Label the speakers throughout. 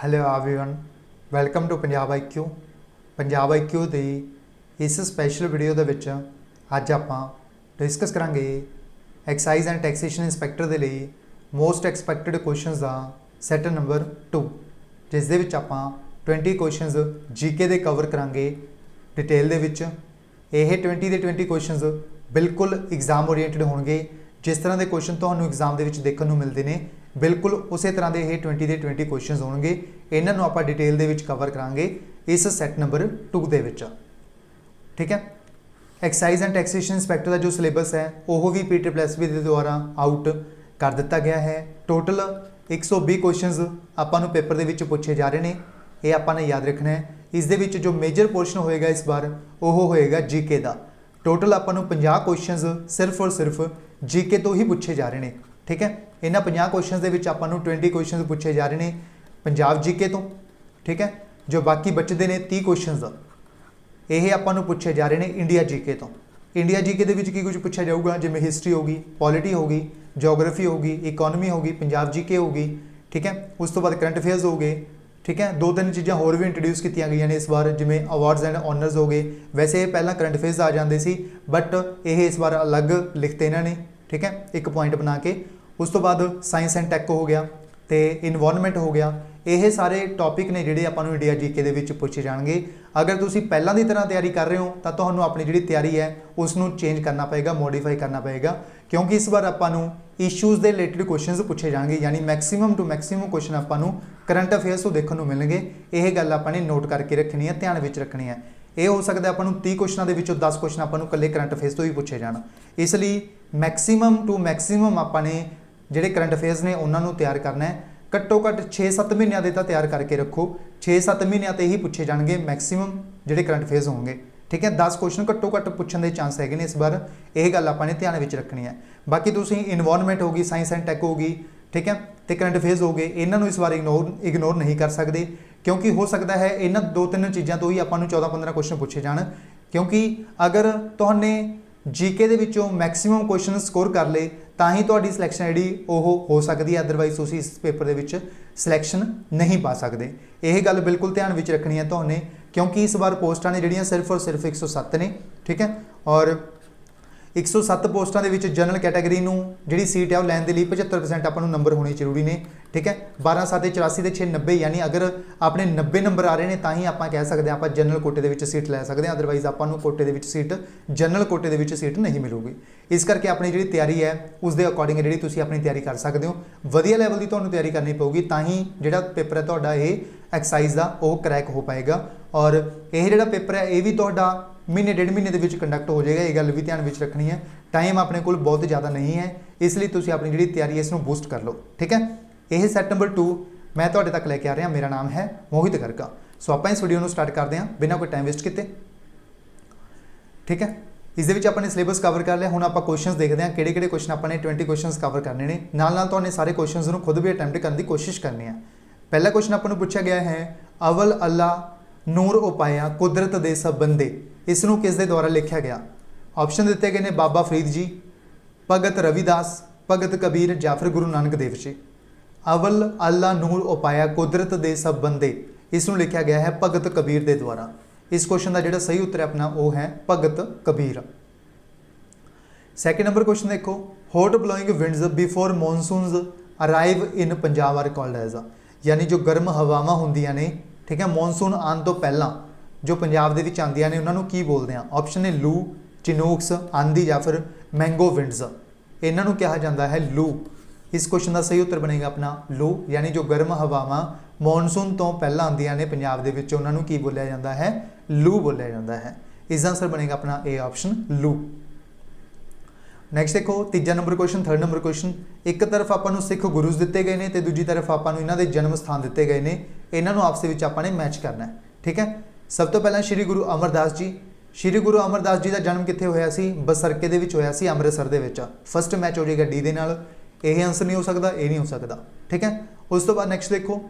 Speaker 1: Hello everyone, welcome to Punjab IQ। Punjab IQ ਦੀ इस special video ਦੇ ਵਿੱਚ ਅੱਜ ਆਪਾਂ डिस्कस करांगे एक्साइज एंड टैक्सेशन इंस्पैक्टर ਦੇ ਲਈ मोस्ट एक्सपैक्टेड क्वेश्चंस ਦਾ सैट नंबर 2, जिस ਦੇ ਵਿੱਚ ਆਪਾਂ 20 क्वेश्चंस जीके ਦੇ कवर करांगे डिटेल ਦੇ ਵਿੱਚ। ਇਹ 20 ਦੇ 20 क्वेश्चंस बिल्कुल एग्जाम ओरीएंटेड होणगे। जिस तरह के क्वेश्चन ਤੁਹਾਨੂੰ एग्जाम ਦੇ ਵਿੱਚ ਦੇਖਣ ਨੂੰ ਮਿਲਦੇ ਨੇ बिल्कुल उस तरह के ये 20 के 20 क्वेश्चन होंगे। इन्हों आप डिटेल के कवर करांगे इस सैट नंबर 2 के। ठीक है, एक्साइज एंड टैक्सेशन इंस्पैक्टर का जो सिलेबस है वह भी PSSB के द्वारा आउट कर दिता गया है। टोटल 120 क्वेश्चन आपां पेपर के पूछे जा रहे हैं, ये आपने याद रखना है। इस दे विच जो मेजर पोर्शन होएगा इस बार वह होएगा जीके का। टोटल आपां 50 क्वेश्चन सिर्फ और सिर्फ जीके तो ही पूछे जा रहे हैं। ठीक है, इन्ह 50 क्वेश्चन के आपां 20 क्वेश्चन पूछे जा रहे हैं पंजाब जीके तो। ठीक है, जो बाकी बचते हैं 30 क्वेश्चन ये आपां पूछे जा रहे हैं इंडिया जीके तो। इंडिया जीके के की कुछ पूछा जाऊगा, जिमें हिस्टरी होगी, पॉलिटी होगी, जोग्राफी होगी, इकोनॉमी होगी, पंजाब जीके होगी। ठीक है, उस तो बाद करंट अफेयर्स हो गए। ठीक है, 2-3 चीज़ां होर भी इंट्रोड्यूस की गई ने इस बार, जिमें अवार्ड्स एंड ऑनर्स हो गए। वैसे ये पहला करंट अफेयर्स आ जाते सी, बट ये इस बार अलग लिखते इन्होंने। ठीक है, एक पॉइंट बना के। उस तो बाद साइंस एंड टैक हो गया तो इन्वायरमेंट हो गया। ये सारे टॉपिक ने जिहड़े आपां नूं इंडिया जीके दे विच पूछे जाणगे। अगर तुसीं पहलां दी तरह तैयारी कर रहे हो तो तुहानूं अपनी जिहड़ी तैयारी है उसनूं चेंज करना पएगा, मॉडिफाई करना पएगा, क्योंकि इस बार आपां नूं इशूज़ के रिलेटेड क्वेश्चन पूछे जाएंगे। यानी मैक्सीमम टू मैक्सीमम क्वेश्चन आपां नूं करंट अफेयर्स तो देखने को मिलेंगे। यह गल आपां ने नोट करके रखनी है, ध्यान विच रखनी है। ये हो सकता है आपां नूं 30 क्वेश्चनों के विचों 10 क्वेश्चन आपां नूं कल्ले करंट अफेयर्स तो ही पूछे जाण। इसलिए मैक्सीमम टू मैक्सीमम आपां ने जिहड़े करंट अफेयर्स ने उन्होंने तैयार करना है। घट्टो घट्ट 6-7 महीनों के तो तैयार करके रखो, 6-7 महीनों ते ही पूछे जाएंगे मैक्सीमम जिहड़े करंट अफेयर्स होंगे। ठीक है, 10 क्वेश्चन घट्टो घट्ट पूछने के चांस है इस बार। यह गल आपां ध्यान में रखनी है। बाकी तुसीं इन्वायरमेंट होगी, साइंस एंड टैक होगी, ठीक है, तो करंट अफेयर्स हो गए, इन्होंने इस बार इग्नोर नहीं कर सकते, क्योंकि हो सकता है इन्ह 2-3 चीज़ों तो ही आपां 14-15 क्वेश्चन पूछे जाण। क्योंकि अगर तुहाने जीके दे विचों मैक्सीमम क्वेश्चन स्कोर कर ले तो ही तुहाडी सिलैक्शन जी हो सकती है, अदरवाइज तुसीं इस पेपर दे विच सिलैक्शन नहीं पा सकते। यह गल बिल्कुल ध्यान में रखनी है तुहाने, क्योंकि इस बार पोस्टां ने जिहड़ियां सिर्फ और सिर्फ 107 ने। ठीक है, और 107 पोस्टां दे विच जनरल कैटेगरी नूं जिहड़ी सीट है वो लैण दे लई 75% आपां नूं नंबर होने जरूरी ने। ठीक है, 12/7 84 ते 6 90, यानी अगर अपने 90 नंबर आ रहे हैं तो ही आपां कह सकते हैं आपां जनरल कोटे दे विच सीट लै सकते हैं, अदरवाइज आपां नूं कोटे दे विच सीट जनरल कोटे दे विच सीट नहीं मिलूगी। इस करके अपनी जिहड़ी तैयारी है उस दे अकॉर्डिंग जिहड़ी तुसीं अपनी तैयारी कर सकते हो। वधिया लैवल की तुहानूं तैयारी करनी पऊगी, तां ही जिहड़ा पेपर है तुहाडा ये एक्साइज का वो क्रैक हो पाएगा। और यह जिहड़ा पेपर है ये भी तुहाडा महीने 1.5 महीने के कंडक्ट हो जाएगा। ये गल भी ध्यान में रखनी है। टाइम अपने को बहुत ज़्यादा नहीं है, इसलिए तुसीं अपनी जिहड़ी तैयारी है इसनूं बूस्ट कर लो। ठीक है, यह सैट नंबर 2 मैं तुहाडे तक लैके आ रहा। मेरा नाम है मोहित गर्गा। सो आपां इस वीडियो को स्टार्ट करते हैं बिना कोई टाइम वेस्ट किए। ठीक है, इस दे विच आपां ने सिलेबस कवर कर लिया। हुण आपां क्वेश्चन देखते हैं किहड़े-किहड़े क्वेश्चन आपां ने 20 क्वेश्चन कवर करने ने। नाल-नाल तुहाने सारे क्वेश्चन नूं खुद भी अटैम्प्ट करने की कोशिश करनी है। पहला क्वेश्चन आपां नूं पूछा गया है, अवल अल्लाह नूर उपाया कुदरत दे सब बंदे, इसनूं किस दे द्वारा लिखा गया? ऑप्शन दिते गए हैं बाबा फरीद जी, भगत रविदास, भगत कबीर या फिर गुरु नानक देव जी। अवल अल्लाह नूर उपाया कुदरत दे सब बंदे, इसनूं लिखा गया है भगत कबीर के द्वारा। इस क्वेश्चन का जिहड़ा सही उत्तर है अपना वो है Bhagat Kabir. Second number question देखो, hot blowing winds before monsoons arrive in Punjab are called as, यानी जो गर्म हवावां होंदियां ने, ठीक है, मॉनसून आने तो पहला जो पंजाब दे विच आंदियां ने उन्हां नूं की बोलदे हैं? ऑप्शन ने लू, चिनूक्स, आंधी या फिर मैंगो विंड्स। इन्हां नूं कहा जाता है लू। इस क्वेश्चन का सही उत्तर बनेगा अपना लू, यानी जो गर्म हवावां मॉनसून तो पहला आंदियां ने पंजाब दे विच उन्हां नूं की बोलिया जाता है? लू बोलिया जाता है। इसका आंसर बनेगा अपना ए ऑप्शन लू। नैक्सट देखो, तीजा नंबर क्वेश्चन, थर्ड नंबर क्वेश्चन, एक तरफ आपां नूं सिख गुरुज दिते गए हैं तो दूजी तरफ आपां नूं इन्हां दे जन्म स्थान दिते गए हैं। इन्हां नूं आपस विच आपां ने मैच करना है। ठीक है, सब तो पहला श्री गुरु अमरदास जी। श्री गुरु अमरदास जी का जन्म कित्थे होया सी? बसरके दे विच होया सी, अमृतसर दे विच। फस्ट मैच हो जाएगा डी दे नाल। यह आंसर नहीं हो सकता, ये नहीं हो सकता। ठीक है, उस तो बाद नैक्सट देखो,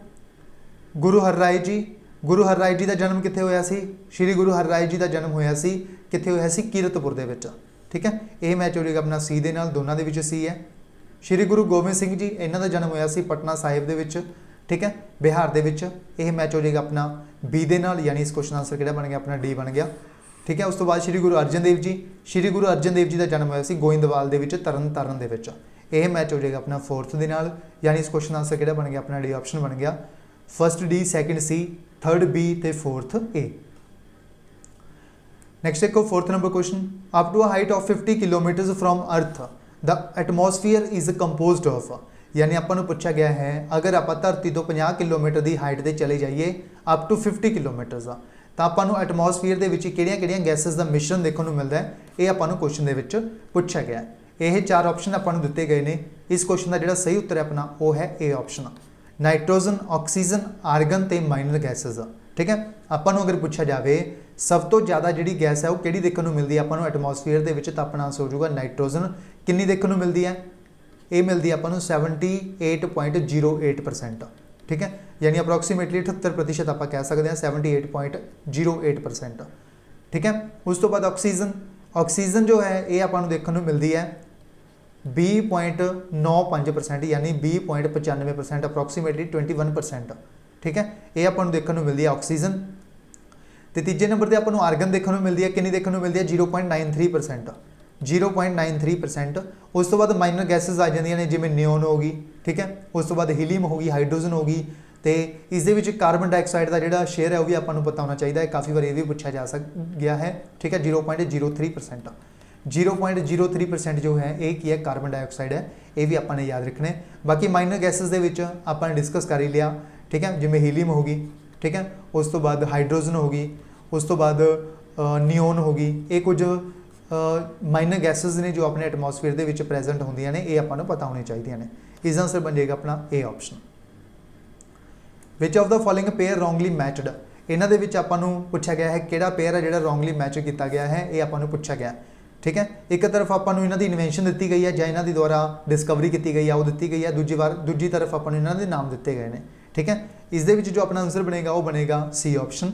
Speaker 1: गुरु हरराय जी। गुरु हरराय जी का जन्म कित्थे होया सी? श्री गुरु हरराय जी का जन्म होया सी कित्थे होया सी? कीरतपुर दे विच। ठीक है, यह मैच हो जाएगा अपना सी दे नाल, दोनों दे विच सी है। श्री गुरु गोबिंद सिंह जी, इन्हां दा जन्म होया सी पटना साहिब दे विच। ठीक है। बिहार दे विच यह मैच हो जाएगा अपना बी दे नाल, यानी इस क्वेश्चन आंसर किहड़ा बन गया अपना डी बन गया, ठीक है। उस तो बाद श्री गुरु अर्जन देव जी, श्री गुरु अर्जन देव जी का जन्म होया सी गोइंदवाल दे विच तरन तारण दे विच, यह मैच हो जाएगा अपना फोर्थ दे नाल, यानी इस क्वेश्चन आंसर किहड़ा बन गया अपना डी ऑप्शन बन गया, first D, second C, third B ते फोर्थ ए। नेक्स्ट देखो fourth number question, up to a height of 50 kilometres from earth the atmosphere is composed of, यानी आपां नूं पूछा गया है अगर आप धरती तो 50 किलोमीटर की हाइट से चले जाइए अप टू 50 किलोमीटर्स का, तो आपां नूं एटमोसफीयर के किहड़ियां-किहड़ियां गैसेस का मिश्रण देखने को मिलता है, ये आपां नूं क्वेश्चन दे विच पूछा गया है। ये 4 ऑप्शन आपां नूं दिते गए ने, इस क्वेश्चन का जिहड़ा सही उत्तर है अपना वो है A option, nitrogen, oxygen, argon ते माइनर गैसेस, ठीक है। आपां नूं अगर पूछा जाए सब तो ज़्यादा जिहड़ी गैस है वो किहड़ी देखने को मिलती है आपां नूं एटमोसफीयर दे विच, तो अपना आंसर हो जाऊगा नाइट्रोजन, कितनी देखने को मिलती है, ये मिलती है आपां नूं 78.08%, ठीक है, यानी अप्रोक्सीमेटली 78% आप कह सकते हैं 78.08%, ठीक है। उस तो बाद ऑक्सीजन, ऑक्सीजन जो है ये आपां नूं देखने को मिलती है 20.95%, यानी 20.95%, अप्रोक्सीमेटली 21%, ठीक है, ये आपां नूं देखने को मिलती है ऑक्सीजन। तो तीजे नंबर पर आपां नूं आर्गन देखने को मिलती है, कितनी देखने को मिलती है 0.93%, 0.93%। उस तो बाद माइनर गैसेस आ जांदियां ने जिवें नियोन होगी, ठीक है, उस तो बाद हीलियम होगी, हाइड्रोजन होगी, तो इस दे विच कार्बन डाइऑक्साइड का जिहड़ा शेयर है वह भी आपां नूं पता होना चाहिए, काफ़ी बार ये भी पूछा जा गया है, ठीक है, 0.03%, 0.03% जो है एक ही है कार्बन डाइऑक्साइड है, ये भी आपने याद रखना है। बाकी माइनर गैसेस दे विच आपने डिस्कस कर ही लिया, ठीक है, जिवें हीलियम होगी, ठीक है, उस तो बाद हाइड्रोजन होगी, उस तो बाद नियोन होगी, ये कुछ माइनर गैसेस ने जो अपने एटमोसफीयर के विच प्रेजेंट होंदियां ने, ये आपां नूं पता होनी चाहिए ने। इसका आंसर बन जाएगा अपना A option. Which of the following pair wrongly matched, इन्हां दे विच आपां नूं पूछा गया है किहड़ा पेयर है जिहड़ा रॉन्गली मैच किया गया है, ये आपां नूं पूछा गया, ठीक है। एक तरफ आपां नूं इन्हां दी इन्वेंशन दी गई है जां इन्हां दी द्वारा डिस्कवरी की गई है वो दी गई है, दूजी तरफ आपां नूं इन्हां दे नाम दिए गए हैं, ठीक है। इस दे विच जो अपना आंसर बनेगा वो बनेगा सी ऑप्शन,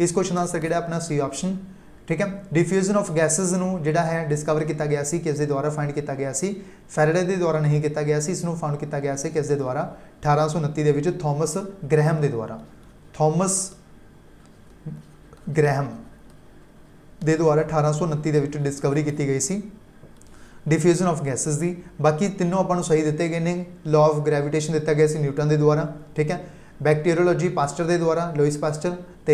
Speaker 1: इस क्वेश्चन आंसर किहड़ा अपना सी ऑप्शन, ठीक है। डिफ्यूजन ऑफ गैसेस नूं जिहड़ा है डिस्कवर किया गया सी, किस दे द्वारा फाइंड किया गया सी, फैराडे दे द्वारा नहीं किया गया सी, इसनूं फाउंड किया गया सी किस दे द्वारा 1829 दे विच थॉमस ग्रैहम दे द्वारा, थॉमस ग्रैहम दे द्वारा 1829 दे विच डिस्कवरी की गई सी डिफ्यूजन ऑफ गैसेस की। बाकी तीनों आपां नूं सही दिते गए ने, लॉ ऑफ ग्रैविटेशन दिता गया सी न्यूटन के द्वारा, ठीक है, बैक्टीरियोलॉजी पास्टर के द्वारा लुइस पास्टर, तो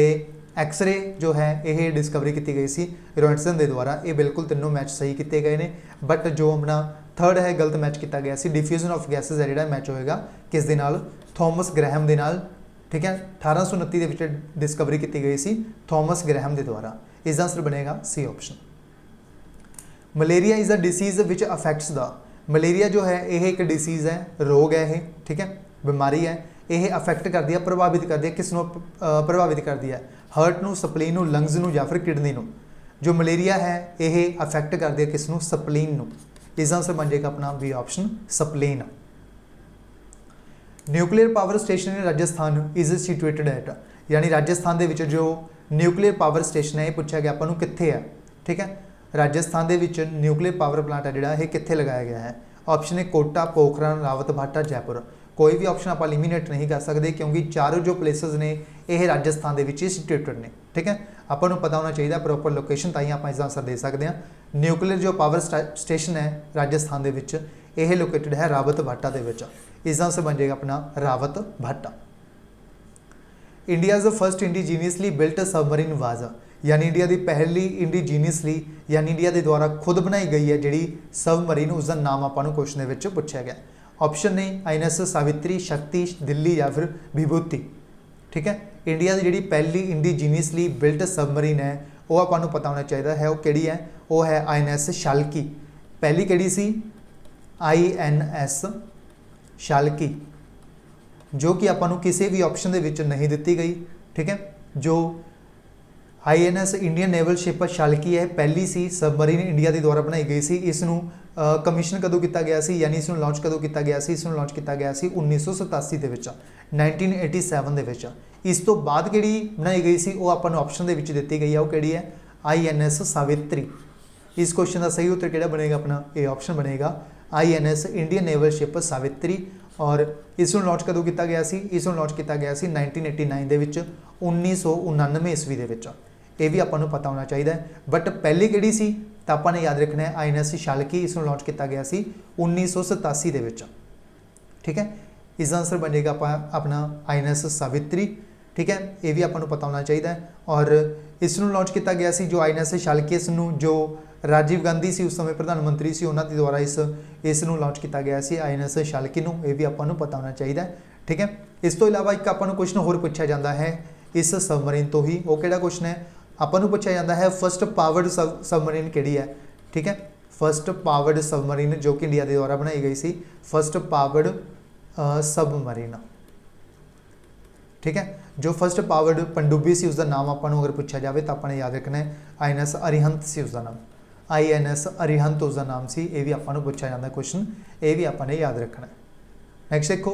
Speaker 1: एक्सरे जो है ये डिस्कवरी की गई सी रॉयटसन के द्वारा, ये बिल्कुल तीनों मैच सही किए गए हैं, बट जो अपना थर्ड है गलत मैच किया गया सी, डिफ्यूजन ऑफ गैसेस है जिहड़ा मैच होएगा किस दे नाल, थॉमस ग्रैहम दे नाल, ठीक है, 1829 दे विच डिस्कवरी की गई सी थॉमस ग्रैहम के द्वारा, इसका आंसर बनेगा C option. Malaria is a disease which affects the, malaria जो है यह एक डिसीज़ है, रोग है ये, ठीक है, बीमारी है, यह अफैक्ट करती है, प्रभावित करती है, किस नूं प्रभावित करती है, हार्ट नूं, स्पलीन नूं, लंग्स नूं या फिर किडनी नूं। जो मलेरिया है यह अफैक्ट करती है किस नूं, स्पलीन नूं, इसका आंसर बन जाएगा अपना B option spleen. Nuclear power station in Rajasthan is situated at, यानी राजस्थान के विच जो न्यूक्लीयर पावर स्टेशन है ये पूछा गया आपां नूं कित्थे है, ठीक है, राजस्थान के विच न्यूक्लीयर पावर प्लांट है जिहड़ा ये कित्थे लगाया गया है, ऑप्शन है कोटा, पोखरण, रावतभाटा, जयपुर। कोई भी ऑप्शन आप एलिमीनेट नहीं कर सकते क्योंकि चारों जो प्लेसिस ने यह राजस्थान के विच सिचुएटेड ने, ठीक है, आपको पता होना चाहिए प्रॉपर लोकेशन, ताई आप इसका आंसर दे सकते हैं। न्यूक्लीयर जो पावर स्टेशन है राजस्थान के विच यह लोकेटेड है रावतभाटा के विच, इसका आंसर बन जाएगा अपना Rawatbhata. India's first indigenously built submarine was, यानी इंडिया की पहली इंडीजीनियसली यानी इंडिया के द्वारा खुद बनाई गई है जी सबमरीन, उसका नाम आपको क्वेश्चन के पूछा गया। ऑप्शन ने INS सावित्री, शक्ति, दिल्ली या फिर विभूति, ठीक है। इंडिया की जी पहली इंडीजीनियसली बिल्ट सबमरीन है वो आपको पता होना चाहिए है, वो किहड़ी है, वो है INS शाल्की। पहली किहड़ी सी, INS शाल्की, जो कि आपको किसी भी ऑप्शन के विच नहीं दी गई, ठीक है। जो INS Indian naval ship Shalki है पहली सी सबमरीन इंडिया के द्वारा बनाई गई सी, इसनूं कमीशन कदों किया गया सी, यानी इसनूं लॉन्च कदों किया गया सी, इसनूं लॉन्च किया गया सी 1987 के विच, 1987 के विच। इस तो बाद किहड़ी बनाई गई सी वो आपां नूं ऑप्शन के विच दित्ती गई है, वो किहड़ी है INS सावित्री। इस क्वेश्चन का सही उत्तर किहड़ा बनेगा अपना ए ऑप्शन बनेगा INS Indian naval ship Savitri. और इस नूं लॉन्च कदों किया गया सी? इस नूं लॉन्च किया गया सी 1989 दे विच 1999 ईस्वी दे विच। ये भी आपां नूं पता होना चाहिए। बट पहली किहड़ी सी तो आपां ने याद रखना है INS शालकी। इस नूं लॉन्च किया गया सी 1987 दे विच। ठीक है, इसका आंसर बनेगा अपना INS सावित्री। ठीक है, ये भी आपां नूं पता होना चाहिए। और इस नूं लॉन्च किया गया सी जो INS शालकी, इस नूं जो राजीव गांधी सी उस समय प्रधानमंत्री सी उन्होंने द्वारा इस नूं लॉन्च किया गया सी INS शालकी नूं। ये भी आपां नूं पता होना चाहिए। ठीक है, इस तो इलावा एक आपां नूं क्वेश्चन होर पूछा जाता है इस सबमरीन तो ही। वो किहड़ा क्वेश्चन है? आपां नूं पूछा जाता है फर्स्ट पावर्ड सबमरीन किहड़ी है। ठीक है, फर्स्ट पावर्ड सबमरीन जो कि इंडिया के द्वारा बनाई गई सी, फर्स्ट पावर्ड सबमरीन। ठीक है, जो फर्स्ट पावर्ड पनडुब्बी सी उसका नाम आपां नूं अगर पूछा जाए तो आपने याद रखना है INS अरिहंत सी उसका नाम, INS अरिहंत उसका नाम सी। ये भी आपां नूं पूछा जाता क्वेश्चन, ये भी आपने याद रखना है। नैक्सट देखो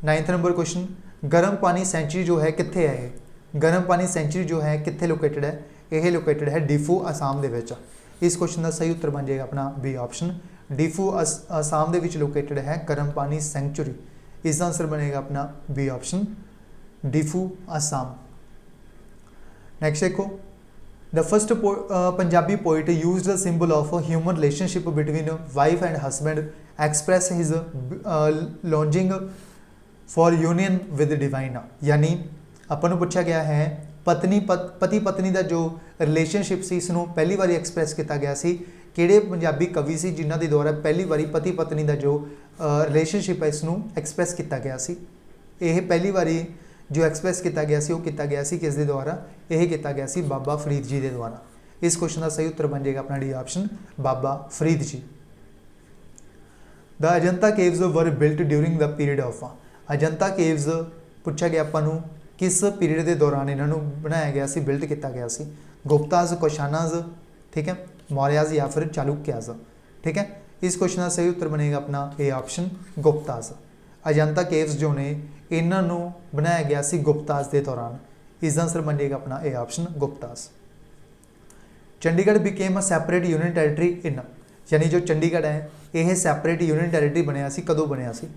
Speaker 1: 9th नंबर क्वेश्चन, गर्म पानी सेंचुरी जो है कित्थे है? गर्म पानी सेंचुरी जो है कित्थे लोकेटेड है? यह लोकेटेड है डिफू आसाम दे विच। इस क्वेश्चन का सही उत्तर बन जाएगा अपना बी ऑप्शन, डिफू आसाम दे विच लोकेटेड है गर्म पानी सेंचुरी। इसका आंसर बनेगा अपना B option, Diphu Assam. Next देखो, the first Punjabi poet used the symbol of human relationship between wife and husband express his longing for union with divine. यानी अपन पूछा गया है पति पत्नी का जो रिलेशनशिप से इसनों पहली बार एक्सप्रैस किया गया सी, किहड़े पंजाबी कवि से जिन्हों के द्वारा पहली बार पति पत्नी का जो रिलेशनशिप है इसनों एक्सप्रैस किया गया सी। यह पहली बारी जो एक्सप्रैस किया गया सी, वो किया गया सी किस दे द्वारा? यह किया गया सी बाबा फरीद जी के द्वारा। इस क्वेश्चन का सही उत्तर बन जाएगा अपना D option, Baba Farid ji. The Ajanta caves were built during the period of, Ajanta caves पूछा गया आपां किस पीरियड के दौरान इन्हों बनाया गया सी, बिल्ट किया गया सी? गुप्ताज, कोशानाज, ठीक है, मौर्याज या फिर चालुक्याज। ठीक है, इस क्वेश्चन का सही उत्तर बनेगा अपना A option, Gupta's. Ajanta caves जो ने इन्हों बनाया गया सी गुप्ताज के दौरान। इसका आंसर बन जाएगा अपना A option, Guptas. Chandigarh became a separate union territory in, यानी जो चंडीगढ़ है यह सैपरेट यूनियन टैरेटरी बनया सी, कदों बनया सी?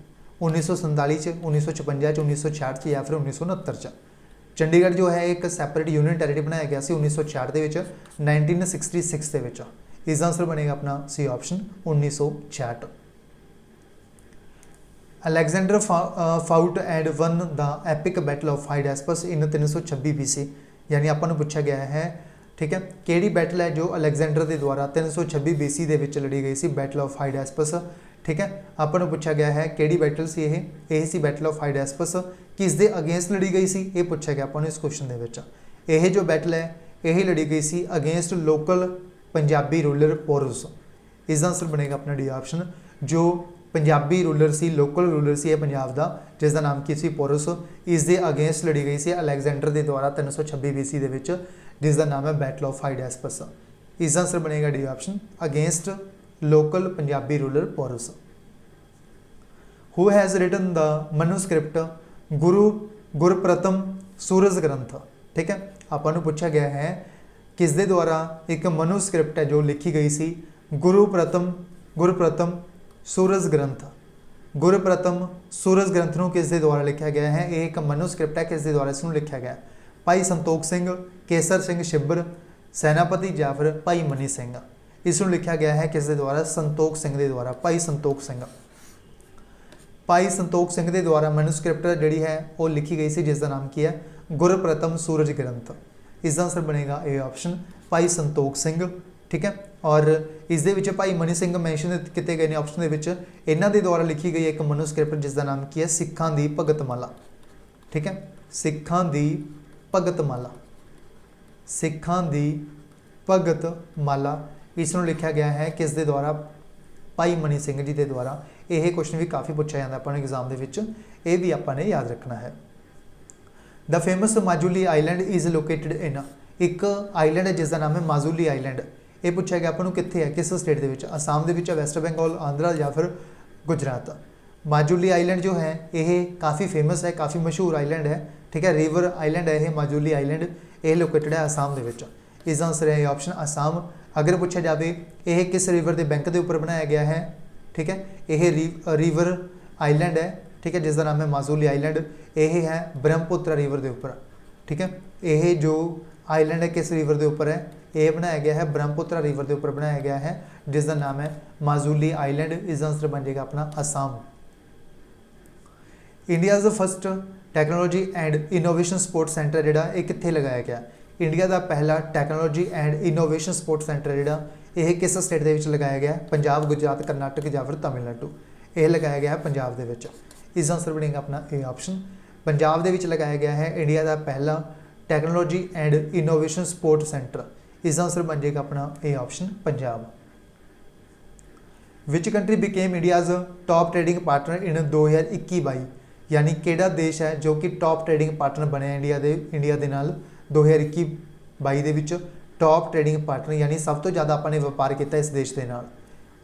Speaker 1: 1947 1956 1966 या फिर 1969। चंडीगढ़ जो है एक सैपरेट यूनियन टैरेटरी बनाया गया सी 1966 के 1966 के। इसका आंसर बनेगा अपना C option, 1966। Alexander fought and won the epic battle of Hydaspes in 326 BC। यानी आपां नूं पूछा गया है, ठीक है, किहड़ी बैटल है जो अलेक्जेंडर के द्वारा 326 BC दे विच लड़ी गई सी, बैटल ऑफ हाइडेस्पस। ठीक है, आपां नूं पूछा गया है किहड़ी बैटल सी यह सी बैटल ऑफ हाइडेस्पस, किस दे अगेंस्ट लड़ी गई सी, ये पूछा गया आपां नूं इस क्वेश्चन दे विच। यह जो बैटल है यही लड़ी गई सी against local Punjabi ruler Porus. इसका आंसर बनेगा अपना डी ऑप्शन, जो पंजाबी रूलर सी, लोकल रूलर सी पंजाब का, जिसका नाम की सी पोरस। इस दे अगेंस्ट लड़ी गई सी अलेक्जेंडर के द्वारा 326 BC दे विच, जिसका नाम है बैटल ऑफ हाइडेस्पस। इसका आंसर बनेगा D option, against local Punjabi ruler Porus. Who has written the manuscript Gurpratham Suraj Granth. ठीक है, आपां नूं पूछा गया है किस दे द्वारा एक मनुस्क्रिप्ट है जो लिखी गई सी, गुरप्रथम सूरज ग्रंथ। गुरप्रथम सूरज ग्रंथ नूं किस दे द्वारा लिखा गया है? यह एक मनुस्क्रिप्ट है, किस दे द्वारा इसनूं लिखा गया? भाई संतोख सिंह, केसर सिंह छिब्बर, सैनापति या फिर भाई मनी सिंह। इसनूं लिखा गया है किस दे द्वारा? संतोख सिंह के द्वारा, भाई संतोख सिंह। भाई संतोख सिंह के द्वारा मैनूस्क्रिप्ट जी है वो लिखी गई सी, जिसका नाम की है गुरप्रथम सूरज ग्रंथ। इसका आंसर बनेगा ए ऑप्शन, भाई संतोख सिंह। ठीक है, और इस दे विच भाई मनी सिंह मैंशन किए गए हैं ऑप्शन के विच। इन्हां दे द्वारा लिखी गई एक मैनूस्क्रिप्ट जिसका नाम की है सिखां दी भगतमाला। ठीक है, सिखां दी भगतमाला, सिखां दी भगतमाला। इसनूं लिखा गया है किस दे द्वारा? भाई मनी सिंह जी के द्वारा। यह क्वेश्चन भी काफ़ी पूछा जाता अपने एग्जाम के, भी आपने याद रखना है। The famous Majuli island is located in, एक आइलैंड है जिसका नाम है माजुली आइलैंड। ये पूछा गया आपको कित्थे है, किस स्टेट के विच? आसाम के विच, वैस्ट बंगाल, आंध्रा या फिर गुजरात। माजुली आइलैंड जो है ये काफ़ी फेमस है, काफ़ी मशहूर आइलैंड है। ठीक है, रिवर आइलैंड है ये माजुली आइलैंड, ये लोकेटेड है आसाम के विच। इसका आंसर है ऑप्शन आसाम। अगर पूछा जाए यह किस रिवर के बैंक के उपर बनाया गया है, ठीक है, यह रिवर आइलैंड है, ठीक है, जिसका नाम है माजुली आइलैंड। यह है ब्रह्मपुत्र रिवर के उपर, ठीक है। यह जो आइलैंड है किस रिवर के उपर है, ये बनाया गया है ब्रह्मपुत्र रिवर के उपर बनाया गया है, जिसका नाम है माजुली आइलैंड। इसका आंसर बन जाएगा अपना Assam. India the first technology and innovation sport centre जिहड़ा ये कित्थे लगाया गया, इंडिया का पहला technology and innovation sport centre जिहड़ा यह किस स्टेट के विच लगाया गया, पंजाब, गुजरात, कर्नाटक या फिर तमिलनाडु। यह लगाया गया है पंजाब के विच। इसका आंसर बनेगा अपना ए ऑप्शन, पंजाब के विच लगाया गया है इंडिया का पहला technology and innovation sport centre. इसका आंसर बन जाएगा अपना A option, Punjab. Which country became India's top trading partner in 2021-22, यानी केड़ा देश है जो कि टॉप ट्रेडिंग पार्टनर बने इंडिया के नाल 2021-22 के विच टॉप ट्रेडिंग पार्टनर, यानी सब तो ज़्यादा अपने व्यापार किया इस देश के नाल।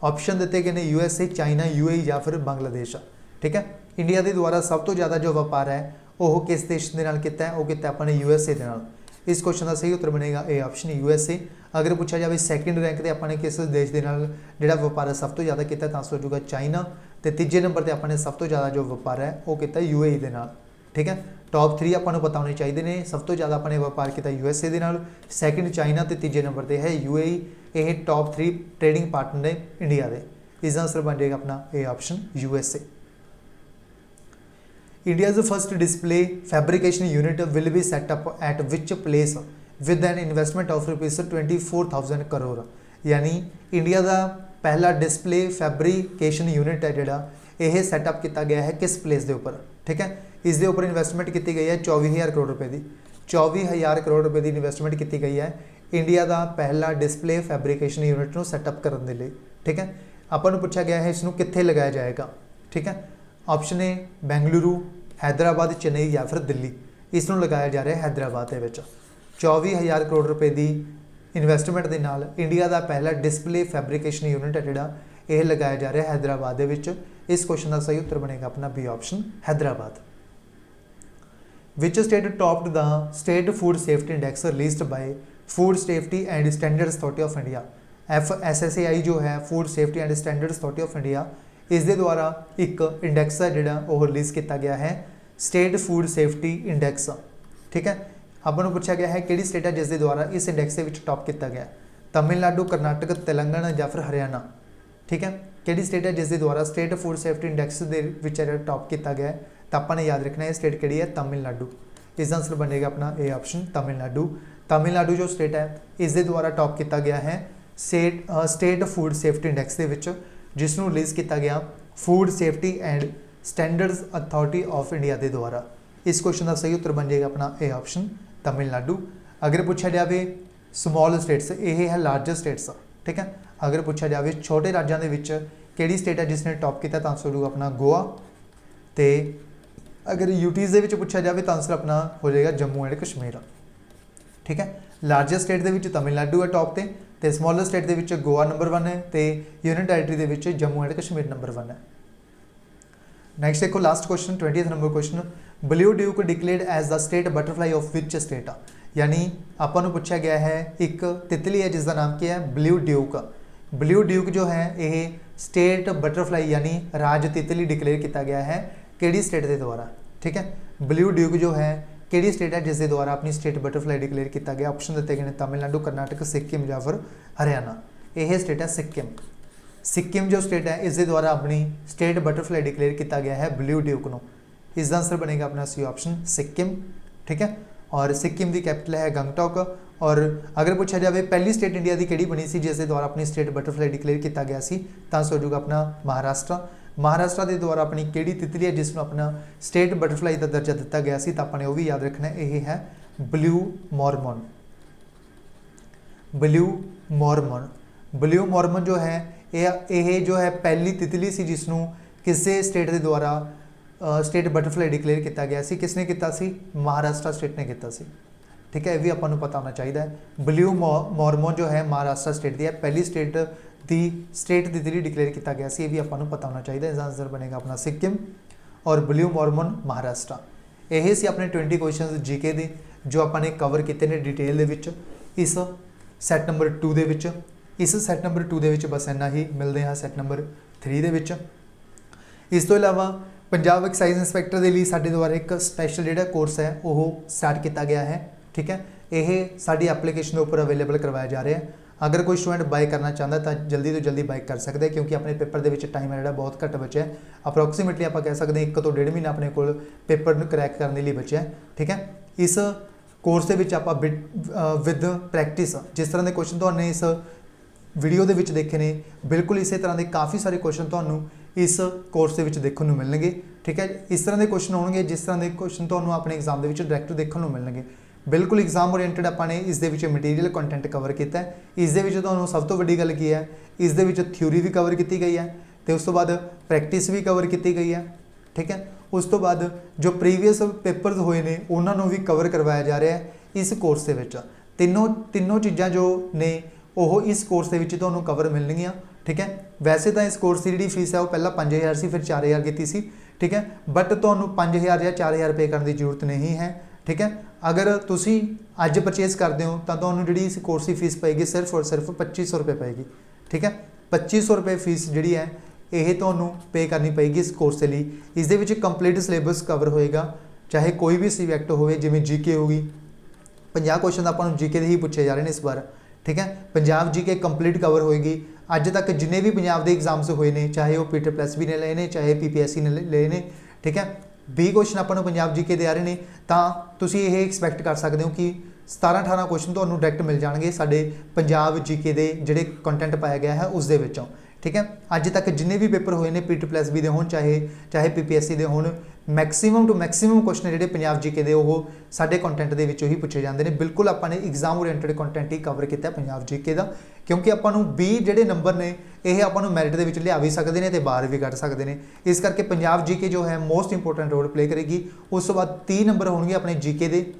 Speaker 1: ऑप्शन दिते गए हैं USA, चाइना, UAE या फिर बांग्लादेश, ठीक है। इंडिया के द्वारा सब तो ज़्यादा जो व्यापार है वह किस देश के नाल किया है, वो किया अपने USA के नाल। इस क्वेश्चन का सही उत्तर बनेगा ए ऑप्शन, USA। अगर पूछा जाए सैकेंड रैंक से अपने किस देश के नाल जिहड़ा व्यापार है सब तो ज़्यादा किया, तो आंसर हो जाएगा चाइना। तो तीजे नंबर पर अपने सब तो ज़्यादा जो व्यापार है वो किया UAE के नाल, ठीक है। टॉप 3 आपको पता होने चाहिए ने, सब तो ज़्यादा अपने व्यापार किया USA के नाल, सैकेंड चाइना, तो तीजे नंबर पर है UAE। ये टॉप 3 ट्रेडिंग पार्टनर ने इंडिया के। इसका आंसर बन जाएगा अपना A option, USA। India's first display fabrication unit will be set up at which place with an investment of ₹24,000 crore, यानी इंडिया का पहला डिस्पले फैब्रिकेशन यूनिट है जिहड़ा यह सैटअप किया गया है किस प्लेस के उपर, ठीक है। इसके उपर इन्वेस्टमेंट की गई है 24,000 करोड़ रुपए की, 24,000 करोड़ रुपए की इन्वेस्टमेंट की गई है इंडिया का पहला डिस्पले फैब्रिकेशन यूनिट को सैटअप करने के लिए, ठीक है। अपन पूछा गया है इसनों कित्थे लगाया जाएगा, ठीक है। ऑप्शन ए बेंगलुरु, हैदराबाद, चेन्नई या फिर दिल्ली। इसनों लगाया जा रहा है हैदराबाद के विच। 24,000 करोड़ रुपए की इन्वेस्टमेंट के नाल इंडिया का पहला डिस्पले फैब्रिकेशन यूनिट है जिहड़ा यह लगाया जा रहा है हैदराबाद के विच। इस क्वेश्चन का सही उत्तर बनेगा अपना B option, Hyderabad. Which state topped the state food safety index released by food safety and standards authority of India. FSSAI जो है food safety and standards authority of India, इस दे द्वारा एक इंडैक्स है जिहड़ा वो रिलीज़ किया गया है, स्टेट फूड सेफ्टी इंडैक्स, ठीक है। आपको पूछा गया है कि स्टेट है जिसके द्वारा इस इंडैक्स के टॉप किया गया, तमिलनाडु, कर्नाटक, तेलंगाना या फिर हरियाणा, ठीक है। कि स्टेट है जिसके द्वारा स्टेट फूड सेफ्टी इंडैक्स के टॉप किया गया है, तो आपने याद रखना है स्टेट कि है, तमिलनाडु। इसका आंसर बनेगा अपना ए ऑप्शन, तमिलनाडु। तमिलनाडु जो स्टेट है इस द्वारा टॉप किया गया है स्टेट फूड सेफ्टी इंडैक्स के, जिसनों रिलीज़ किया गया food safety and standards authority of India के द्वारा। इस क्वेश्चन का सही उत्तर बन जाएगा अपना ए ऑप्शन, तमिलनाडु। अगर पूछा जाए स्मॉल स्टेट्स, ये है लार्जेस्ट स्टेट्स, ठीक है। अगर पूछा जाए छोटे राज्यों के कि स्टेट है जिसने टॉप किया, तो आंसर होगा अपना गोवा। तो अगर यूटीज़ के पूछा जाए तो आंसर अपना हो जाएगा जम्मू एंड कश्मीर, ठीक है। लार्जेस्ट स्टेट के तमिलनाडु है टॉप ते स्मॉलर स्टेट के गोवा नंबर 1 है, तो यूनियन टैरेटरी के जम्मू एंड कश्मीर नंबर 1 है। नैक्सट देखो last question, 20th number question, blue duke declared as the state butterfly of which state. यानी आपको पूछा गया है एक तितली है जिसका नाम क्या है, ब्लू ड्यूक। ब्लू ड्यूक जो है ये स्टेट बटरफ्लाई यानी राज तितली डिक्लेयर किया गया है कि स्टेट के द्वारा, ठीक है। ब्लू ड्यूक जो है कि स्टेट है जिसके द्वारा अपनी स्टेट बटरफ्लाई डिक्लेयर किया गया। ऑप्शन दिए गए तमिलनाडु, कर्नाटक, सिक्किम या फिर हरियाणा। यह स्टेट है सिक्किम। सिक्किम जो स्टेट है इसके द्वारा अपनी स्टेट बटरफ्लाई डिक्लेयर किया गया है ब्लू ड्यूक को। इसका आंसर बनेगा अपना सी ऑप्शन, सिक्किम, ठीक है। और सिक्किम की कैपिटल है गंगटोक। और अगर पूछा जाए पहली स्टेट इंडिया की किहड़ी बनी सी जिसके द्वारा अपनी स्टेट बटरफ्लाई डिक्लेयर किया गया सी, तो आंसर हो जाएगा अपना महाराष्ट्र। महाराष्ट्र के द्वारा अपनी किहड़ी तितली है जिसमें अपना स्टेट बटरफ्लाई का दर्जा दिता गया सी, तो आपने वो भी याद रखना है, यह है blue Mormon. Blue Mormon, blue Mormon जो है यह जो है पहली तितली सी जिसनों किसी स्टेट के द्वारा स्टेट बटरफ्लाई डिक्लेयर किया गया सी। किसने किया सी? महाराष्ट्र स्टेट ने किया सी, ठीक है। ये भी आपको पता होना चाहिए। ब्लू मॉर्मन जो है महाराष्ट्र स्टेट की है, पहली स्टेट तितली डिक्लेयर किया गया सी, ये भी आपको पता होना चाहिए। इसका आंसर बनेगा अपना सिक्किम और ब्लू मॉर्मन महाराष्ट्र। यही सी अपने 20 क्वेश्चन जीके दी जो आपने कवर किए हैं डिटेल के इस सैट नंबर 2 के। इस सैट नंबर 2 के बस इन्ना ही, मिलते हैं सैट नंबर 3 के। इस तो इलावा पंजाब एक्साइज इंस्पैक्टर के लिए साडे द्वारा एक स्पैशल जिहड़ा कोर्स है वो स्टार्ट किया गया है। ठीक है, ये साडी एप्लीकेशन के उपर अवेलेबल करवाया जा रहा है। अगर कोई स्टूडेंट बाय करना चाहता तो जल्दी तो जल्दी बाय कर सकते हैं, क्योंकि अपने पेपर के टाइम है जो बहुत घट बचा है। अप्रोक्सीमेटली आप कह सकते हैं 1 तो 1.5 महीना अपने को पेपर क्रैक करने लिए बचा है। ठीक है, इस कोर्स के आप विद प्रैक्टिस जिस तरह के क्वेश्चन तो इस वीडियो के देखे ने, बिल्कुल इस तरह के काफ़ी सारे क्वेश्चन तो इस कोर्स के देखने को मिलणगे। ठीक है, इस तरह के क्वेश्चन होंगे जिस तरह के क्वेश्चन तो अपने एग्जाम के डायरैक्ट देखने को मिलणगे। बिल्कुल एग्जाम ओरिएंटेड आपने इस मटीरियल कंटेंट कवर किया है। इस सब तो वड्डी गल की है, इस थ्योरी भी कवर की गई है, तो उस तो बाद प्रैक्टिस भी कवर की गई है। ठीक है, उस तो बाद जो प्रीवियस पेपर्स होए ने उन्होंने भी कवर करवाया जा रहा है इस कोर्स के। तीनों चीज़ां जो ने वो इस कोर्स के तो कवर मिलणगियां। ठीक है, वैसे तो इस कोर्स की जी फीस है वो पहला 5000 सी, फिर 4000 की सी। ठीक है, बट तो 5000 या 4000 पे करने की जरूरत नहीं है। ठीक है, अगर तुसी अज परचेज करते हो तो जी इस कोर्स की फीस पेगी सिर्फ और सिर्फ 2500 रुपये पेगी। ठीक है, 2500 रुपये फीस जी है ये तो पे करनी पेगी इस कोर्स के लिए। इस कंप्लीट सिलेबस कवर होएगा, चाहे कोई भी सब्जैक्ट हो, जिमें जीके होगी। 50 क्वेश्चन अपन जीके के ही पूछे जा रहे हैं इस बार। ठीक है, पंजाब जीके कंप्लीट कवर होएगी। अज तक जिन्हें भी पंजाब के एग्जाम्स होए ने, चाहे वो पीटर प्लस भी ने ले ने, चाहे PPSC ने ले ने। ठीक है, 20 क्वेश्चन अपन पंजाब जीके दे आ रहे हैं, तो तुसी ये एक्सपैक्ट कर सकते हो कि 17-18 क्वेश्चन तो डायरैक्ट मिल जाएंगे साडे पंजाब जीके दे जिहड़े कंटेंट पाया गया है उस दे विचों। ठीक है, अज तक जिन्हें भी पेपर होए ने पीटर प्लस भी दे होण, चाहे PPSC दे होण, मैक्सीमम टू मैक्सीमम क्वेश्चन जिहड़े पंजाब जीके दे वो साडे कंटेंट दे विचों ही पूछे जाते हैं। बिल्कुल आपने एग्जाम ओरिएंटेड कंटेंट ही कवर किया पंजाब जीके का, क्योंकि आपां नूं 20 जिहड़े नंबर ने ये आपां नूं मैरिट दे विच लिया भी सकते हैं तो बाहर भी कढ़ सकते हैं। इस करके पंजाब जीके जो है मोस्ट इंपोर्टेंट रोल प्ले करेगी। उस तो बाद 30 नंबर होंगे अपने जीके दे।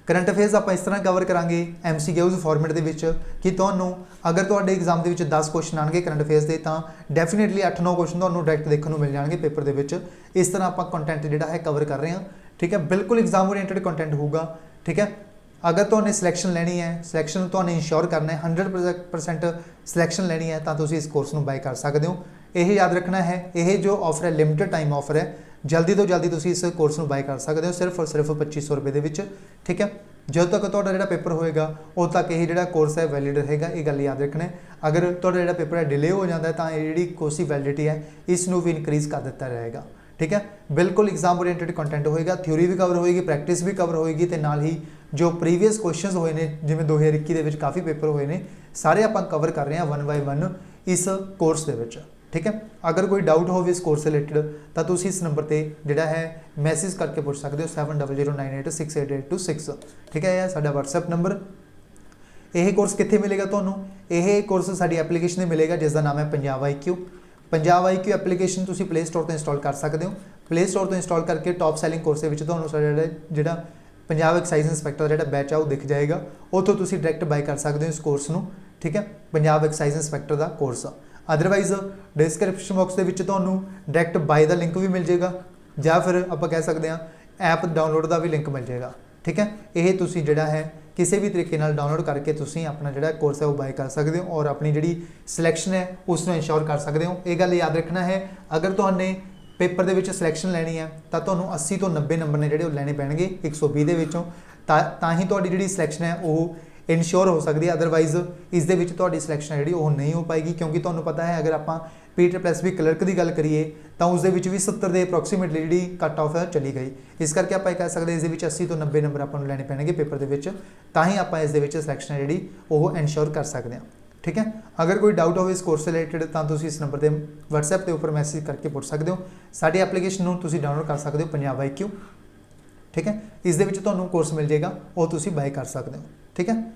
Speaker 1: करंट अफेयर्स आप इस तरह कवर करांगे MCQs फॉर्मेट के कि तुहानूं अगर तुहाडे एग्जाम के 10 क्वेश्चन आएंगे करंट अफेयर्स के, तो डेफिनेटली 8-9 क्वेश्चन तुहानूं डायरैक्ट देखने को मिल जाएंगे पेपर के। इस तरह आप कंटेंट जिहड़ा है कवर कर रहे हैं। ठीक है, बिल्कुल एग्जाम ओरिएंटेड कंटेंट होगा। ठीक है, अगर तुहानूं सिलैक्शन लैनी है, सिलैक्शन तुहानूं इंश्योर करना है, 100% सिलैक्शन लैनी है, तो तुसीं इस कोर्स नूं बाय कर सकते हो। यह याद रखना है, यह जो ऑफर है लिमिटेड टाइम ऑफर है, जल्दी तो जल्दी तुसीं इस कोर्स नूं बाय कर सकते हो सिर्फ और सिर्फ 2500 रुपये के। ठीक है, जो तक तुहाडा जिहड़ा पेपर होएगा उद तक यह जिहड़ा कोर्स है वैलिड रहेगा, ये गल याद रखना है। अगर तुहाडा जिहड़ा पेपर है डिले हो जाता है तो ये जिहड़ी कोर्स की वैलिडिटी है इसनूं भी इनक्रीज़ कर दिता रहेगा। ठीक है, बिल्कुल एग्जाम ओरिएंटेड कंटेंट होएगा, थ्योरी भी कवर होएगी, प्रैक्टिस भी कवर होएगी, तो नाल ही जो प्रीवियस क्वेश्चन होए ने जिवें 2021 के काफ़ी पेपर होए ने सारे आपां कवर कर रहे हैं 1 बाय 1 इस कोर्स के विच। ठीक है, अगर कोई डाउट हो इस कोर्स से रिलेटेड तो तुसीं इस नंबर पर जिहड़ा है मैसेज करके पूछ सकते हो 7009868826। ठीक है, यह साडा WhatsApp नंबर। यह कोर्स कित्थे मिलेगा तुहानूं? यह कोर्स साडी एप्लीकेशन में मिलेगा जिसका नाम है Punjab IQ। Punjab IQ application तुसीं प्ले स्टोर तो इंस्टॉल कर सकते हो। प्ले स्टोर तो इंस्टॉल करके टॉप सैलिंग कोर्स के तुहानूं साडा जिहड़ा पंजाब एक्साइज इंस्पैक्टर जिहड़ा बैच है वो दिख जाएगा, उत्थों तुसीं डायरैक्ट बाय कर सकते हो इस कोर्स नूं। ठीक है, पंजाब एक्साइज इंस्पैक्टर का कोर्स। अदरवाइज डिस्क्रिप्शन बॉक्स के डायरैक्ट बाय का लिंक भी मिल जाएगा, या फिर आप कह सकते हैं ऐप डाउनलोड का भी लिंक मिल जाएगा। ठीक है, ये तुसीं जिहड़ा है किसी भी तरीके नाल डाउनलोड करके तुसीं अपना जिहड़ा कोर्स है वो बाय कर सकते हो और अपनी जिहड़ी सिलैक्शन है उसनूं इंश्योर कर सकते हो। ये गल याद रखना है, अगर तुहाने पेपर के सिलैक्शन लैनी है तो तुहानूं 80 तो 90 नंबर ने जिहड़े लैणे पैणगे 120 के विचों, तां ही तुहाडी जिहड़ी सिलैक्शन है वो इंश्योर हो सकती है। अदरवाइज इस दे विच तुहाडी सिलैक्शन है जिहड़ी नहीं हो पाएगी, क्योंकि तुहानूं पता है अगर आपां पीटर प्लस भी क्लर्क की गल करिए तो उस भी 70 के अप्रोक्सीमेटली जी कट ऑफ है चली गई। इस करके आप कह सकते इस 80 तो 90 नंबर आपको लैने पैणगे पेपर के, तां ही आप इस सिलैक्शन है जी इंश्योर कर सकते हैं। ठीक है, अगर कोई डाउट हो इस कोर्स से रिलेटेड तो तुसीं इस नंबर पर WhatsApp के उपर मैसेज करके पूछ सकते हो। साडी एप्लीकेशन नूं तुसीं डाउनलोड कर सकते हो पंजाब IQ। ठीक है, इस दे विच तुहानूं कोर्स मिल जाएगा वो तुसीं बाय कर सकते हो। ठीक है,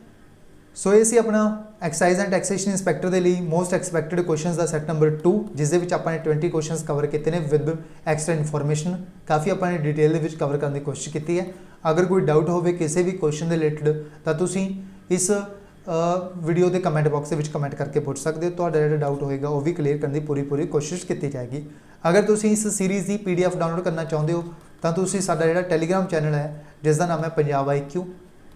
Speaker 1: सो ये सी अपना एक्साइज एंड टैक्सेशन इंस्पैक्टर के लिए मोस्ट एक्सपैक्टेड क्वेश्चन का सैट नंबर 2, जिस दे विच आपने 20 क्वेश्चन कवर किए हैं विद एक्सट्रा इन्फॉर्मेशन। काफ़ी अपने डिटेल के कवर करने की कोशिश की है। अगर कोई डाउट हो किसी भी क्वेश्चन के रिलेटेड तो तुसीं इस वीडियो के कमेंट बॉक्स के कमेंट करके पूछ सकते हो, तो जो डाउट होएगा वो भी क्लीयर करने की पूरी कोशिश की जाएगी। अगर तुसीं इस सीरीज़ की PDF डाउनलोड करना चाहते हो तो तुसीं साडा जिहड़ा टैलीग्राम चैनल है जिसका नाम है पंजाब IQ।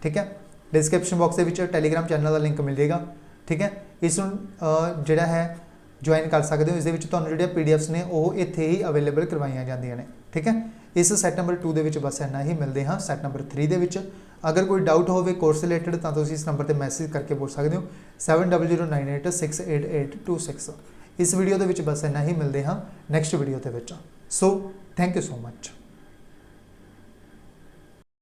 Speaker 1: ठीक है, डिस्क्रिप्शन बॉक्स के टेलीग्राम चैनल का लिंक मिल जाएगा। ठीक है, इस जिहड़ा है ज्वाइन कर सकते हो। इस जो PDFs ने वो इत्थे ही अवेलेबल करवाइया जांदियां ने। ठीक है, इस सैट नंबर 2 के बस इन्ना ही। मिलते हाँ सैट नंबर 3 के। अगर कोई डाउट हो कोर्स रिलेटेड तो तुम इस नंबर पर मैसेज करके पूछ सकते हो 7009868826। इस वीडियो के बस इन्ना ही। मिलते हाँ नैक्सट वीडियो के। So thank you so much.